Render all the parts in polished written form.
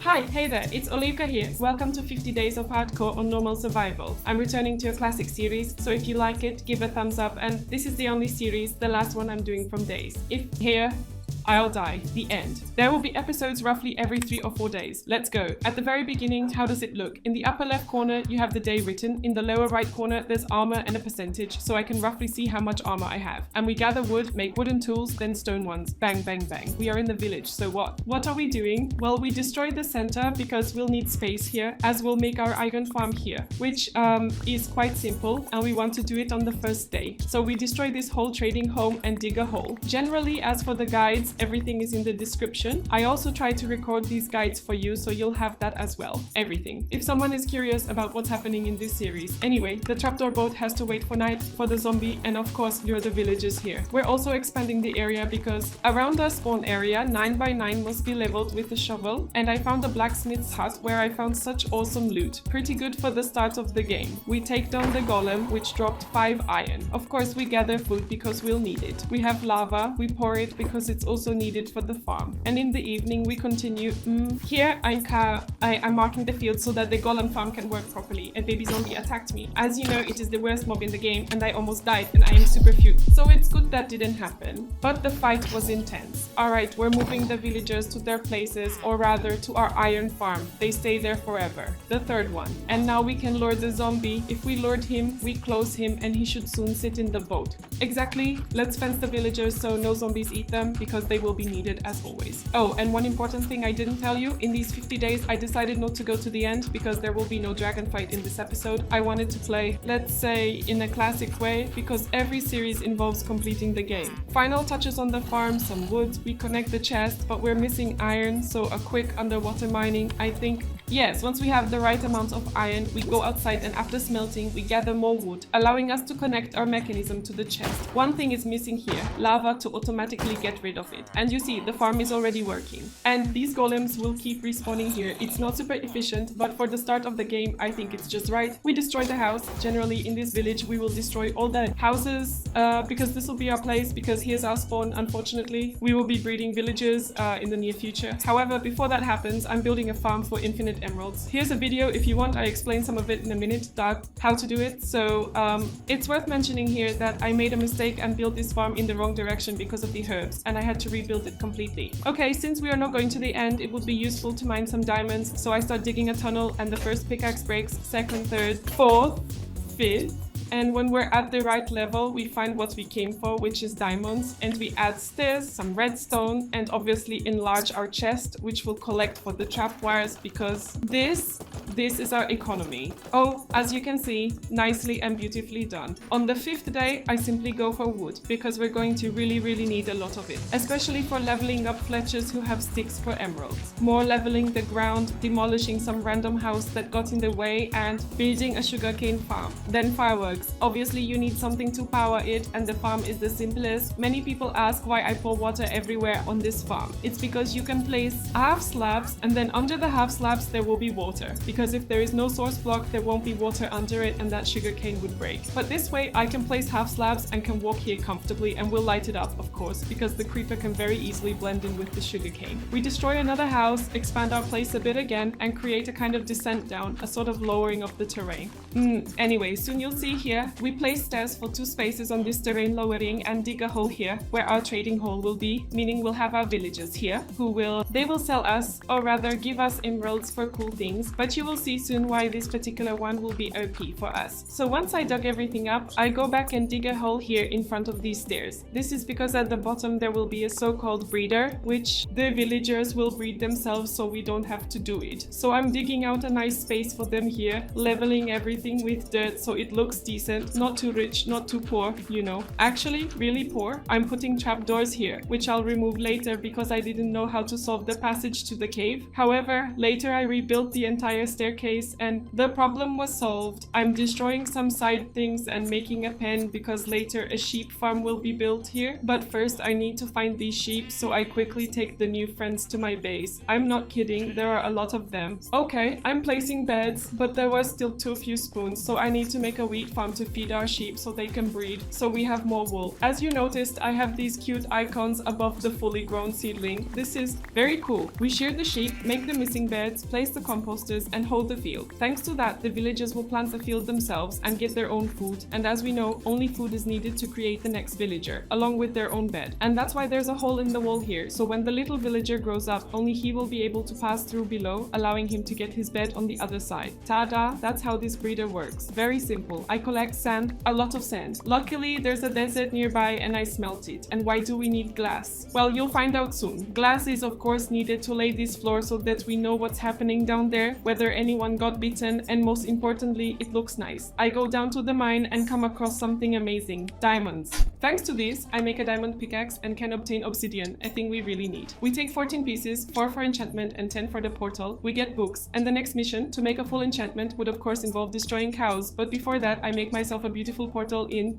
Hi, hey there, it's Olivka here. Welcome to 50 Days of Hardcore on Normal Survival. I'm returning to a classic series, so if you like it, give a thumbs up, and this is the only series, the last one I'm doing from Days. If here, I'll die. The end. There will be episodes roughly every 3 or 4 days. Let's go. At the very beginning, how does it look? In the upper left corner, you have the day written. In the lower right corner, there's armor and a percentage, so I can roughly see how much armor I have. And we gather wood, make wooden tools, then stone ones. Bang, bang, bang. We are in the village, so what? What are we doing? Well, we destroy the center because we'll need space here, as we'll make our iron farm here, which is quite simple, and we want to do it on the first day. So we destroy this whole trading home and dig a hole. Generally, as for the guides, everything is in the description. I also try to record these guides for you, so you'll have that as well. Everything. If someone is curious about what's happening in this series. Anyway, the trapdoor boat has to wait for night for the zombie, and of course, lure the villagers here. We're also expanding the area because around our spawn area, 9 by 9 must be leveled with a shovel, and I found a blacksmith's hut where I found such awesome loot. Pretty good for the start of the game. We take down the golem, which dropped 5 iron. Of course, we gather food because we'll need it. We have lava, we pour it because it's also needed for the farm. And in the evening we continue. Here I'm marking the field so that the golem farm can work properly. A baby zombie attacked me. As you know, it is the worst mob in the game and I almost died and I am super fused. So it's good that didn't happen. But the fight was intense. Alright, we're moving the villagers to their places, or rather to our iron farm. They stay there forever. The third one. And now we can lure the zombie. If we lured him, we close him and he should soon sit in the boat. Exactly. Let's fence the villagers so no zombies eat them because they will be needed as always. Oh, and one important thing I didn't tell you, in these 50 days I decided not to go to the end because there will be no dragon fight in this episode. I wanted to play, let's say, in a classic way because every series involves completing the game. Final touches on the farm, some wood, we connect the chest, but we're missing iron, so a quick underwater mining, I think. Yes, once we have the right amount of iron, we go outside and after smelting, we gather more wood, allowing us to connect our mechanism to the chest. One thing is missing here, lava to automatically get rid of it. And you see, the farm is already working. And these golems will keep respawning here. It's not super efficient, but for the start of the game, I think it's just right. We destroy the house. Generally, in this village, we will destroy all the houses because this will be our place, because here's our spawn, unfortunately. We will be breeding villagers in the near future. However, before that happens, I'm building a farm for infinite emeralds. Here's a video if you want. I explain some of it in a minute, how to do it. So it's worth mentioning here that I made a mistake and built this farm in the wrong direction because of the herbs, and I had to rebuild it completely. Okay, since we are not going to the end, it would be useful to mine some diamonds, so I start digging a tunnel and the first pickaxe breaks, second, third, fourth, fifth. And when we're at the right level, we find what we came for, which is diamonds, and we add stairs, some redstone, and obviously enlarge our chest, which will collect for the trapwires, because this is our economy. Oh, as you can see, nicely and beautifully done. On the 5th day, I simply go for wood, because we're going to really need a lot of it, especially for leveling up fletchers who have sticks for emeralds. More leveling the ground, demolishing some random house that got in the way, and building a sugarcane farm. Then fireworks. Obviously, you need something to power it, and the farm is the simplest. Many people ask why I pour water everywhere on this farm. It's because you can place half slabs, and then under the half slabs there will be water. Because if there is no source block, there won't be water under it, and that sugarcane would break. But this way, I can place half slabs and can walk here comfortably, and we'll light it up, of course, because the creeper can very easily blend in with the sugarcane. We destroy another house, expand our place a bit again, and create a kind of descent down, a sort of lowering of the terrain. Anyway, soon you'll see here, we place stairs for 2 spaces on this terrain lowering and dig a hole here where our trading hall will be, meaning we'll have our villagers here they will sell us, or rather give us emeralds for cool things, but you will see soon why this particular one will be OP for us. So once I dug everything up, I go back and dig a hole here in front of these stairs. This is because at the bottom there will be a so-called breeder, which the villagers will breed themselves so we don't have to do it. So I'm digging out a nice space for them here, leveling everything with dirt so it looks decent, not too rich, not too poor, you know. Actually, really poor. I'm putting trapdoors here, which I'll remove later because I didn't know how to solve the passage to the cave. However, later I rebuilt the entire staircase, and the problem was solved. I'm destroying some side things and making a pen because later a sheep farm will be built here. But first I need to find these sheep, so I quickly take the new friends to my base. I'm not kidding, there are a lot of them. Okay, I'm placing beds, but there were still too few spoons, so I need to make a wheat farm to feed our sheep so they can breed, so we have more wool. As you noticed, I have these cute icons above the fully grown seedling. This is very cool. We shear the sheep, make the missing beds, place the composters, and hold the field. Thanks to that, the villagers will plant the field themselves and get their own food, and as we know, only food is needed to create the next villager, along with their own bed. And that's why there's a hole in the wall here, so when the little villager grows up, only he will be able to pass through below, allowing him to get his bed on the other side. Ta-da! That's how this breeder works. Very simple. I collect sand, a lot of sand. Luckily, there's a desert nearby and I smelt it. And why do we need glass? Well, you'll find out soon. Glass is of course needed to lay this floor so that we know what's happening down there, whether anyone got bitten, and most importantly, it looks nice. I go down to the mine and come across something amazing. Diamonds. Thanks to this, I make a diamond pickaxe and can obtain obsidian, a thing we really need. We take 14 pieces, 4 for enchantment and 10 for the portal. We get books, and the next mission, to make a full enchantment, would of course involve destroying cows, but before that I make myself a beautiful portal in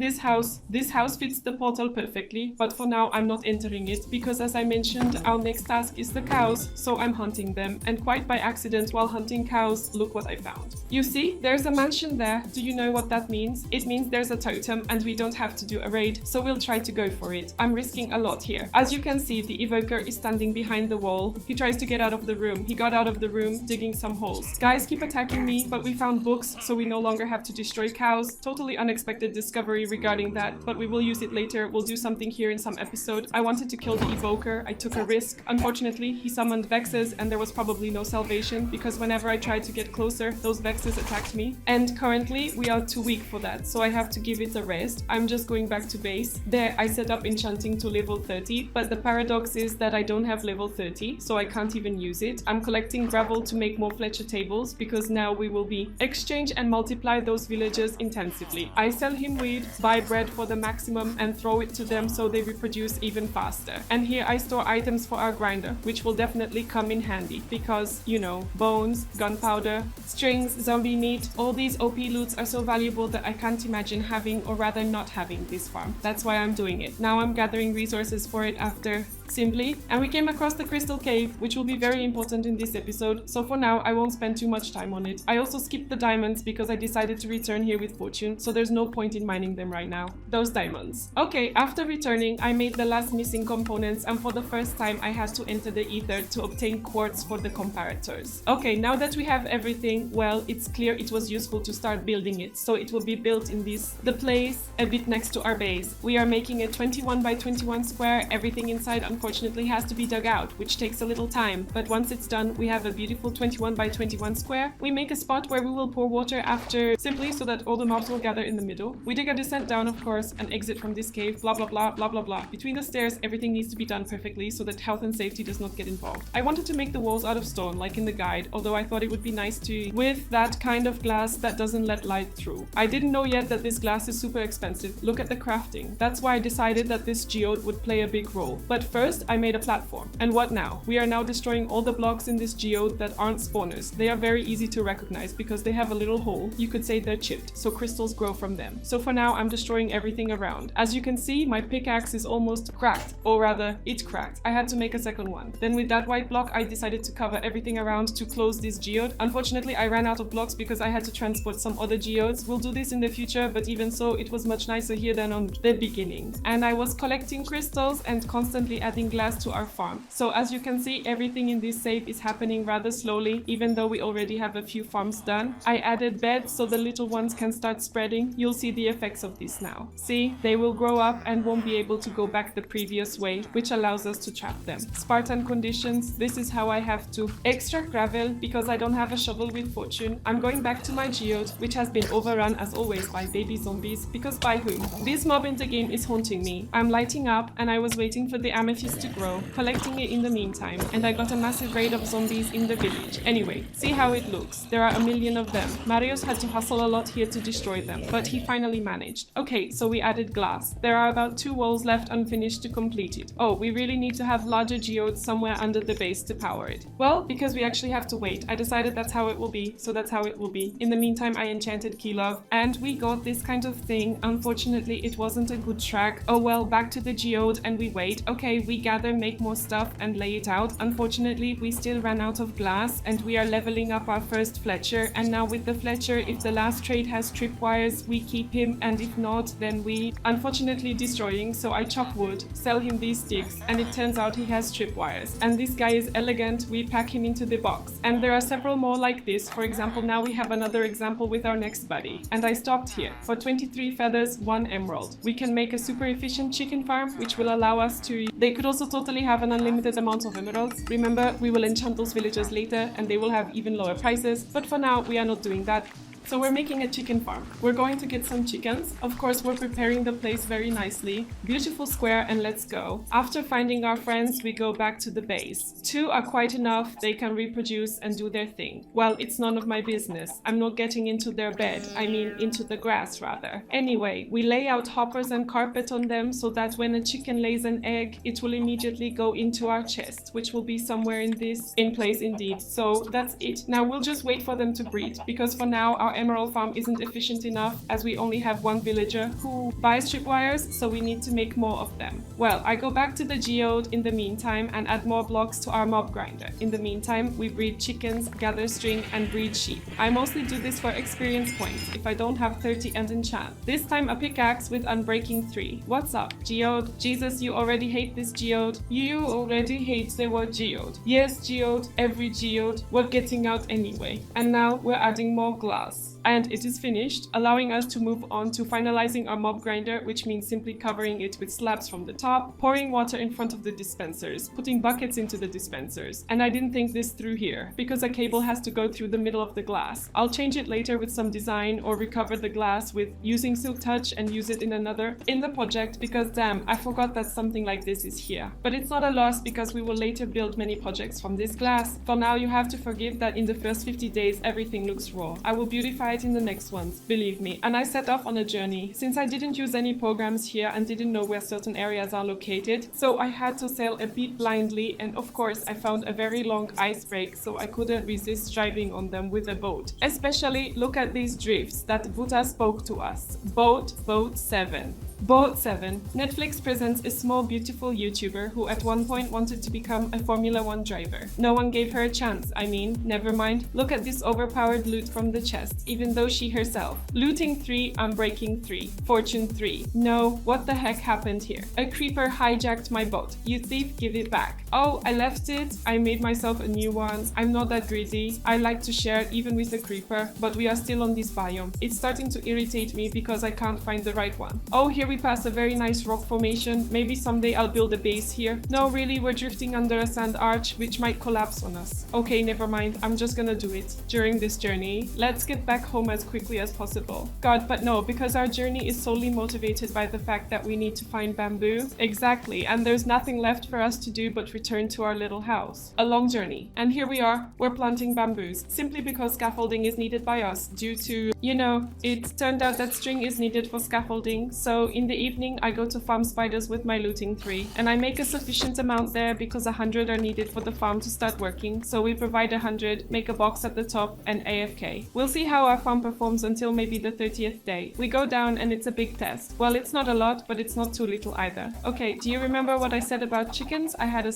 this house. This house fits the portal perfectly, but for now I'm not entering it because, as I mentioned, our next task is the cows, so I'm hunting them, and quite by accident while hunting cows, look what I found. You see, there's a mansion there. Do you know what that means? It means there's a totem and we don't have to do a raid, so we'll try to go for it. I'm risking a lot here. As you can see, the evoker is standing behind the wall. He tries to get out of the room. He got out of the room digging some holes. Guys keep attacking me, but we found books, so we no longer have to destroy cows. Totally unexpected discovery regarding that, but we will use it later. We'll do something here in some episode. I wanted to kill the evoker. I took a risk. Unfortunately, he summoned vexes and there was probably no salvation because whenever I tried to get closer, those vexes attacked me. And currently, we are too weak for that, so I have to give it a rest. I'm just going back to base. There, I set up enchanting to level 30, but the paradox is that I don't have level 30, so I can't even use it. I'm collecting gravel to make more Fletcher tables because now we will be exchange and multiply those villagers intensively. I sell him weed, buy bread for the maximum and throw it to them so they reproduce even faster. And here I store items for our grinder, which will definitely come in handy because, you know, bones, gunpowder, strings, zombie meat, all these OP loots are so valuable that I can't imagine having, or rather not having, this farm. That's why I'm doing it. Now I'm gathering resources for it after simply, and we came across the crystal cave, which will be very important in this episode, so for now I won't spend too much time on it. I also skipped the diamonds because I decided to return here with fortune, so there's no point in mining them right now. Those diamonds. Okay, after returning, I made the last missing components, and for the first time I had to enter the ether to obtain quartz for the comparators. Okay, now that we have everything, well, it's clear it was useful to start building it, so it will be built in the place a bit next to our base. We are making a 21 by 21 square. Everything inside unfortunately has to be dug out, which takes a little time, but once it's done, we have a beautiful 21 by 21 square. We make a spot where we will pour water after, simply so that all the mobs will gather in the middle. We dig a descent down, of course, and exit from this cave, blah blah blah blah blah blah. Between the stairs, everything needs to be done perfectly so that health and safety does not get involved. I wanted to make the walls out of stone, like in the guide, although I thought it would be nice to with that kind of glass that doesn't let light through. I didn't know yet that this glass is super expensive. Look at the crafting. That's why I decided that this geode would play a big role. But first, I made a platform. And what now? We are now destroying all the blocks in this geode that aren't spawners. They are very easy to recognize because they have a little hole. You could say they're chipped, so crystals grow from them. So for now, I'm destroying everything around. As you can see, my pickaxe is almost cracked, or rather, it cracked. I had to make a second one. Then with that white block, I decided to cover everything around to close this geode. Unfortunately, I ran out of blocks because I had to transport some other geodes. We'll do this in the future, but even so, it was much nicer here than on the beginning. And I was collecting crystals and constantly adding glass to our farm. So as you can see, everything in this save is happening rather slowly, even though we already have a few farms done. I added beds so the little ones can start spreading. You'll see the effects of this now. See, they will grow up and won't be able to go back the previous way, which allows us to trap them. Spartan conditions, this is how I have to extract gravel because I don't have a shovel with fortune. I'm going back to my geode, which has been overrun as always by baby zombies, because by whom? This mob in the game is haunting me. I'm lighting up and I was waiting for the amethyst lettuce to grow, collecting it in the meantime, and I got a massive raid of zombies in the village. Anyway, see how it looks. There are a million of them. Marius had to hustle a lot here to destroy them, but he finally managed. Okay, so we added glass. There are about 2 walls left unfinished to complete it. Oh, we really need to have larger geodes somewhere under the base to power it. Well, because we actually have to wait, I decided that's how it will be, so that's how it will be. In the meantime, I enchanted Key Love, and we got this kind of thing. Unfortunately, it wasn't a good track. Oh well, back to the geode and we wait. Okay, we gather, make more stuff and lay it out. Unfortunately, we still ran out of glass and we are leveling up our first Fletcher. And now with the Fletcher, if the last trait has tripwires, we keep him, and if not, then we unfortunately destroying. So I chop wood, sell him these sticks, and it turns out he has tripwires. And this guy is elegant, we pack him into the box. And there are several more like this. For example, now we have another example with our next buddy. And I stopped here. For 23 feathers, 1 emerald. We can make a super efficient chicken farm, which will allow us to... They could also totally have an unlimited amount of emeralds. Remember, we will enchant those villagers later and they will have even lower prices. But for now, we are not doing that. So we're making a chicken farm. We're going to get some chickens. Of course, we're preparing the place very nicely. Beautiful square, and let's go. After finding our friends, we go back to the base. 2 are quite enough. They can reproduce and do their thing. Well, it's none of my business. I'm not getting into their bed. I mean, into the grass, rather. Anyway, we lay out hoppers and carpet on them so that when a chicken lays an egg, it will immediately go into our chest, which will be somewhere in place indeed. So that's it. Now we'll just wait for them to breed, because for now, our emerald farm isn't efficient enough as we only have 1 villager who buys tripwires, so we need to make more of them. Well, I go back to the geode in the meantime and add more blocks to our mob grinder. In the meantime, we breed chickens, gather string, and breed sheep. I mostly do this for experience points if I don't have 30 and enchant. This time a pickaxe with unbreaking 3. What's up, geode? Jesus, you already hate this geode. You already hate the word geode. Yes, geode, every geode. We're getting out anyway. And now we're adding more glass. And it is finished, allowing us to move on to finalizing our mob grinder, which means simply covering it with slabs from the top, pouring water in front of the dispensers, putting buckets into the dispensers. And I didn't think this through here, because a cable has to go through the middle of the glass. I'll change it later with some design, or recover the glass with using Silk Touch and use it in the project, because damn, I forgot that something like this is here. But it's not a loss, because we will later build many projects from this glass. For now, you have to forgive that in the first 50 days everything looks raw. I will beautify it in the next ones, believe me. And I set off on a journey, since I didn't use any programs here and didn't know where certain areas are located, so I had to sail a bit blindly, and of course I found a very long ice break, so I couldn't resist driving on them with a boat. Especially look at these drifts that Buddha spoke to us. Boat 7. Boat 7. Netflix presents a small beautiful YouTuber who at one point wanted to become a Formula 1 driver. No one gave her a chance, I mean, never mind. Look at this overpowered loot from the chest, even though she herself. Looting 3, unbreaking 3. Fortune 3. No, what the heck happened here? A creeper hijacked my boat. You thief, give it back. Oh, I left it. I made myself a new one. I'm not that greedy. I like to share even with a creeper, but we are still on this biome. It's starting to irritate me because I can't find the right one. Oh, here we pass a very nice rock formation. Maybe someday I'll build a base here. No, really, we're drifting under a sand arch, which might collapse on us. Okay, never mind. I'm just gonna do it during this journey. Let's get back home as quickly as possible. God, but no, because our journey is solely motivated by the fact that we need to find bamboo. Exactly, and there's nothing left for us to do but return to our little house. A long journey. And here we are. We're planting bamboos, simply because scaffolding is needed by us due to, you know, it turned out that string is needed for scaffolding. So in the evening, I go to farm spiders with my looting 3, and I make a sufficient amount there because 100 are needed for the farm to start working. So we provide 100, make a box at the top, and AFK. We'll see how our farm performs until maybe the 30th day. We go down and it's a big test. Well, it's not a lot, but it's not too little either. Okay, do you remember what I said about chickens? I had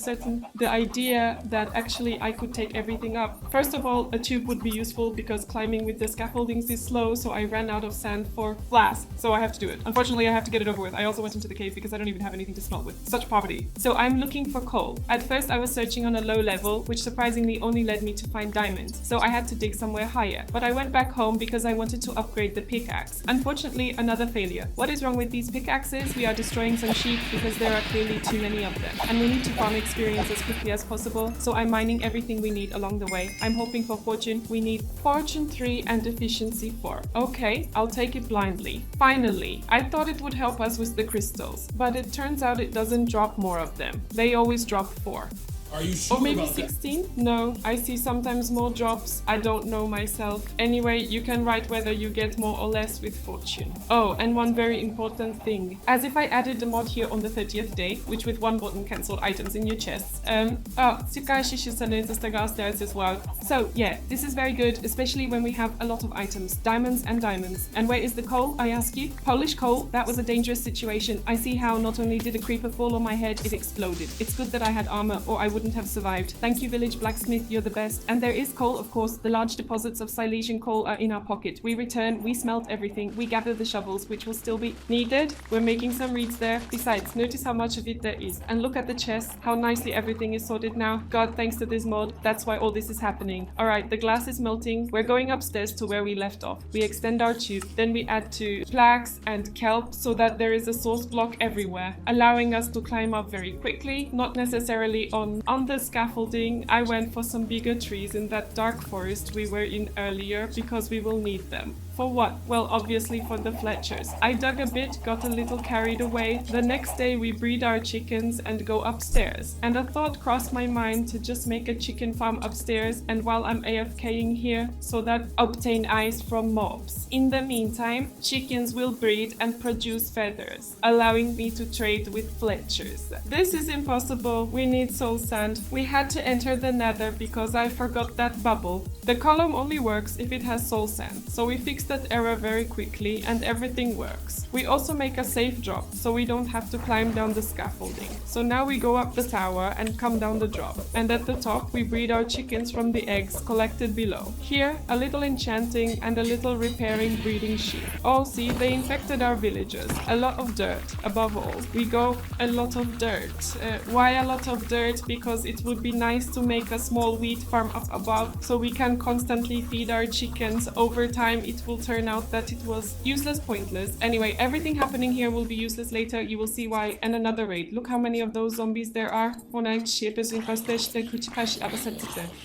the idea that actually I could take everything up. First of all, a tube would be useful because climbing with the scaffoldings is slow, so I ran out of sand for glass, so I have to do it. Unfortunately, I have to get it over with. I also went into the cave because I don't even have anything to smelt with. Such poverty. So I'm looking for coal. At first I was searching on a low level, which surprisingly only led me to find diamonds, so I had to dig somewhere higher. But I went back home because I wanted to upgrade the pickaxe. Unfortunately, another failure. What is wrong with these pickaxes? We are destroying some sheep because there are clearly too many of them. And we need to farm experience as quickly as possible, so I'm mining everything we need along the way. I'm hoping for fortune. We need fortune 3 and efficiency 4. Okay, I'll take it blindly. Finally, I thought it would help us with the crystals, but it turns out it doesn't drop more of them. They always drop 4. Are you sure Or maybe about 16? No, I see sometimes more drops. I don't know myself. Anyway, you can write whether you get more or less with fortune. Oh, and one very important thing. As if I added the mod here on the 30th day, which with one button cancelled items in your chests. Tsukashi should send it to downstairs as well. So yeah, this is very good, especially when we have a lot of items. Diamonds and diamonds. And where is the coal, I ask you? Polish coal? That was a dangerous situation. I see how not only did a creeper fall on my head, it exploded. It's good that I had armor or I wouldn't have survived. Thank you, village blacksmith, you're the best. And there is coal, of course. The large deposits of Silesian coal are in our pocket. We return, we smelt everything, we gather the shovels, which will still be needed. We're making some reeds there. Besides, notice how much of it there is. And look at the chest, how nicely everything is sorted now. God, thanks to this mod, that's why all this is happening. Alright, the glass is melting. We're going upstairs to where we left off. We extend our tube, then we add to flax and kelp so that there is a source block everywhere, allowing us to climb up very quickly, not necessarily on the scaffolding. I went for some bigger trees in that dark forest we were in earlier because we will need them. For what? Well, obviously for the Fletchers. I dug a bit, got a little carried away. The next day we breed our chickens and go upstairs. And a thought crossed my mind to just make a chicken farm upstairs and while I'm AFKing here, so that obtain eyes from mobs. In the meantime, chickens will breed and produce feathers, allowing me to trade with Fletchers. This is impossible. We need soul sand. We had to enter the nether because I forgot that bubble. The column only works if it has soul sand, so we fixed that error very quickly and everything works. We also make a safe drop so we don't have to climb down the scaffolding. So now we go up the tower and come down the drop. And at the top we breed our chickens from the eggs collected below. Here a little enchanting and a little repairing breeding sheep. Oh, see, they infected our villagers. A lot of dirt, above all. We go a lot of dirt. Why a lot of dirt? Because it would be nice to make a small wheat farm up above so we can constantly feed our chickens. Over time it will turn out that it was useless, pointless. Anyway, everything happening here will be useless later. You will see why. And another raid. Look how many of those zombies there are.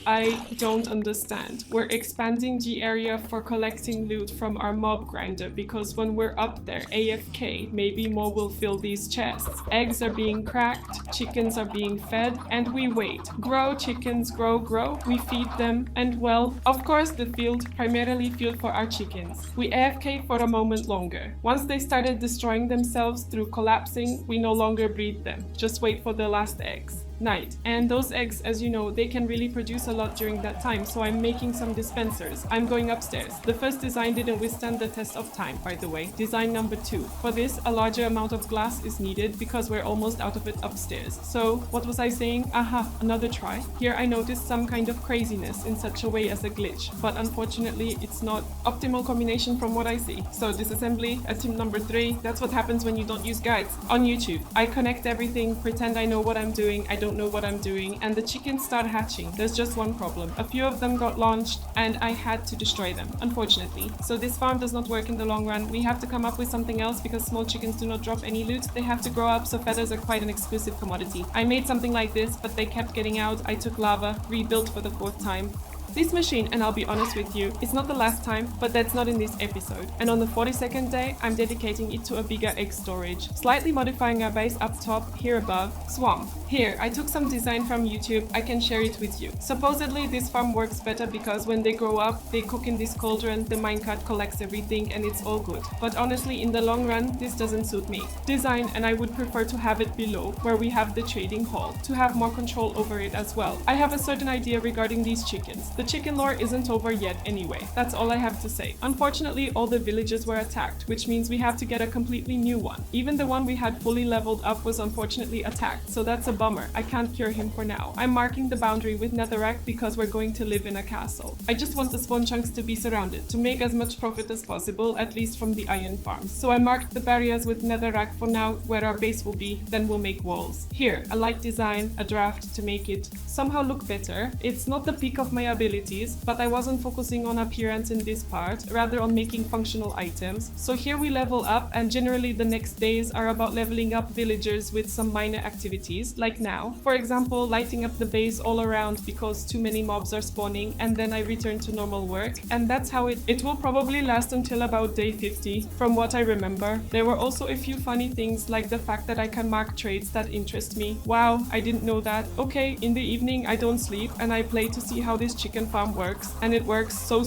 I don't understand. We're expanding the area for collecting loot from our mob grinder because when we're up there AFK, maybe more will fill these chests. Eggs are being cracked, chickens are being fed, and we wait. Grow, chickens, grow, grow. We feed them, and well, of course the field, primarily fuel for our chickens. We AFK for a moment longer. Once they started destroying themselves through collapsing, we no longer breed them. Just wait for the last eggs. Night. And those eggs, as you know, they can really produce a lot during that time, so I'm making some dispensers. I'm going upstairs. The first design didn't withstand the test of time, by the way. Design number 2. For this, a larger amount of glass is needed because we're almost out of it upstairs. So, what was I saying? Aha, another try. Here I noticed some kind of craziness in such a way as a glitch, but unfortunately it's not optimal combination from what I see. So disassembly, attempt number 3. That's what happens when you don't use guides. On YouTube, I connect everything, pretend I know what I'm doing, I don't know what I'm doing, and the chickens start hatching. There's just one problem. A few of them got launched and I had to destroy them, unfortunately. So this farm does not work in the long run. We have to come up with something else because small chickens do not drop any loot. They have to grow up, so feathers are quite an exclusive commodity. I made something like this, but they kept getting out. I took lava, rebuilt for the 4th time. This machine, and I'll be honest with you, it's not the last time, but that's not in this episode. And on the 42nd day, I'm dedicating it to a bigger egg storage, slightly modifying our base up top, here above, swamp. Here, I took some design from YouTube, I can share it with you. Supposedly, this farm works better because when they grow up, they cook in this cauldron, the minecart collects everything, and it's all good. But honestly, in the long run, this doesn't suit me. Design, and I would prefer to have it below, where we have the trading hall, to have more control over it as well. I have a certain idea regarding these chickens. The chicken lore isn't over yet anyway. That's all I have to say. Unfortunately, all the villages were attacked, which means we have to get a completely new one. Even the one we had fully leveled up was unfortunately attacked, so that's a bummer. I can't cure him for now. I'm marking the boundary with netherrack because we're going to live in a castle. I just want the spawn chunks to be surrounded, to make as much profit as possible, at least from the iron farms. So I marked the barriers with netherrack for now, where our base will be, then we'll make walls. Here, a light design, a draft to make it somehow look better. It's not the peak of my ability, abilities, but I wasn't focusing on appearance in this part, rather on making functional items. So here we level up, and generally the next days are about leveling up villagers with some minor activities, like now. For example, lighting up the base all around because too many mobs are spawning, and then I return to normal work. And that's how it will probably last until about day 50, from what I remember. There were also a few funny things, like the fact that I can mark traits that interest me. Wow, I didn't know that. Okay, in the evening I don't sleep and I play to see how this chicken farm works, and it works so.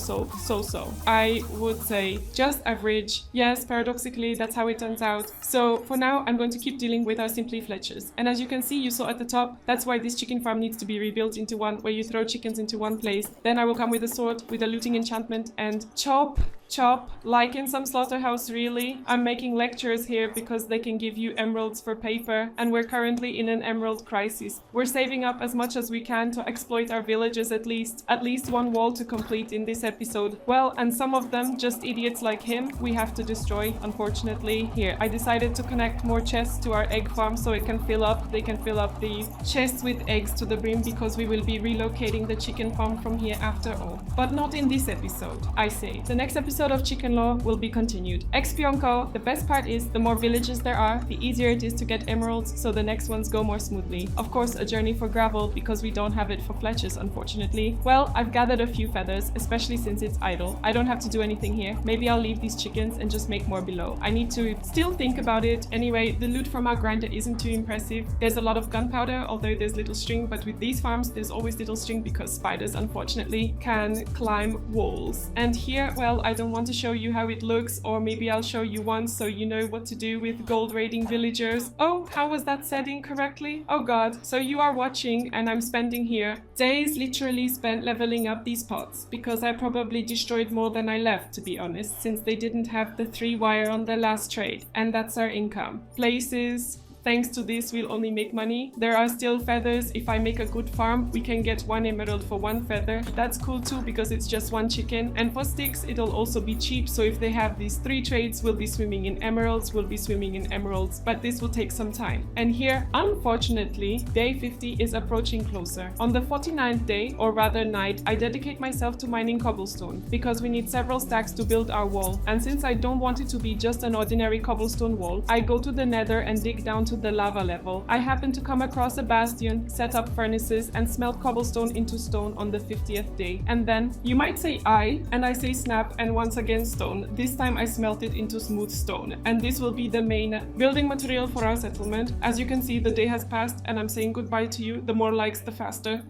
I would say just average. Yes, paradoxically, that's how it turns out. So for now, I'm going to keep dealing with our Simply Fletchers. And as you can see, you saw at the top, that's why this chicken farm needs to be rebuilt into one where you throw chickens into one place. Then I will come with a sword, with a looting enchantment, and chop, like in some slaughterhouse. Really, I'm making lectures here because they can give you emeralds for paper, and we're currently in an emerald crisis. We're saving up as much as we can to exploit our villages, at least one wall to complete in this episode. Well, and some of them, just idiots like him, we have to destroy, unfortunately. Here, I decided to connect more chests to our egg farm so it can fill up. They can fill up the chests with eggs to the brim, because we will be relocating the chicken farm from here after all. But not in this episode, I say. The next episode of Chicken Law will be continued. Expionco, the best part is the more villages there are, the easier it is to get emeralds, so the next ones go more smoothly. Of course, a journey for gravel, because we don't have it for fletches, unfortunately. Well, I've gathered a few feathers, especially since it's idle. I don't have to do anything here. Maybe I'll leave these chickens and just make more below. I need to still think about it. Anyway, the loot from our grinder isn't too impressive. There's a lot of gunpowder, although there's little string, but with these farms, there's always little string because spiders, unfortunately, can climb walls. And here, well, I don't want to show you how it looks, or maybe I'll show you once so you know what to do with gold raiding villagers. Oh, how was that said incorrectly? Oh god. So you are watching and I'm spending here days literally spent leveling up these pots, because I probably destroyed more than I left, to be honest, since they didn't have the 3 wire on their last trade, and that's our income. Places. Thanks to this, we'll only make money. There are still feathers. If I make a good farm, we can get 1 emerald for 1 feather. That's cool too, because it's just 1 chicken. And for sticks, it'll also be cheap. So if they have these 3 trades, we'll be swimming in emeralds, but this will take some time. And here, unfortunately, day 50 is approaching closer. On the 49th day, or rather night, I dedicate myself to mining cobblestone, because we need several stacks to build our wall. And since I don't want it to be just an ordinary cobblestone wall, I go to the nether and dig down to the lava level. I happen to come across a bastion, set up furnaces, and smelt cobblestone into stone on the 50th day. And then, you might say and I say snap, and once again stone. This time I smelt it into smooth stone. And this will be the main building material for our settlement. As you can see, the day has passed, and I'm saying goodbye to you. The more likes, the faster.